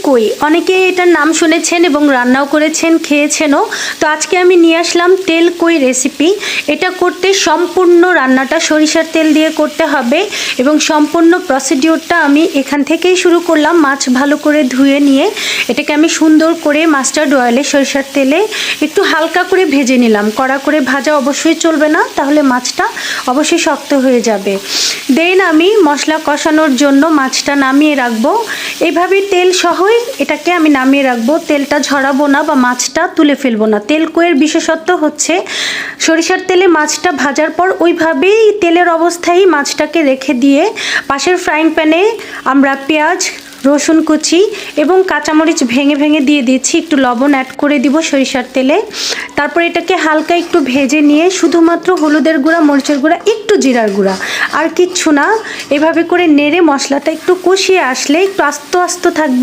কই, অনেকে এটার নাম শুনেছেন এবং রান্নাও করেছেন, খেয়েছেনও। তো আজকে আমি নিয়ে আসলাম তেল কই রেসিপি। এটা করতে সম্পূর্ণ রান্নাটা সরিষার তেল দিয়ে করতে হবে এবং সম্পূর্ণ প্রসিডিওরটা আমি এখান থেকেই শুরু করলাম। মাছ ভালো করে ধুয়ে নিয়ে এটাকে আমি সুন্দর করে মাস্টার্ড অয়েলে সরিষার তেলে একটু হালকা করে ভেজে নিলাম। কড়া করে ভাজা অবশ্যই চলবে না, তাহলে মাছটা অবশ্যই শক্ত হয়ে যাবে। দেন আমি মশলা কষানোর জন্য মাছটা নামিয়ে রাখবো। এভাবে তেল সহই এটাকে আমি নামিয়ে রাখবো, তেলটা ঝরাবো না বা মাছটা তুলে ফেলবো না। তেল কইয়ের বিশেষত্ব হচ্ছে সরিষার তেলে মাছটা ভাজার পর ওইভাবেই তেলের অবস্থায় মাছটাকে রেখে দিয়ে পাশের ফ্রাইং প্যানে আমরা পেঁয়াজ, রসুন কুচি এবং কাঁচামরিচ ভেঙে ভেঙে দিয়ে দিচ্ছি, একটু লবণ অ্যাড করে দিব সরিষার তেলে। তারপর এটাকে হালকা একটু ভেজে নিয়ে শুধুমাত্র হলুদের গুঁড়া, মরিচের গুঁড়া, একটু জিরার গুঁড়া, আর কিচ্ছু না, এভাবে করে নেড়ে মশলাটা একটু কষিয়ে আসলে একটু আস্ত আস্ত থাকবে।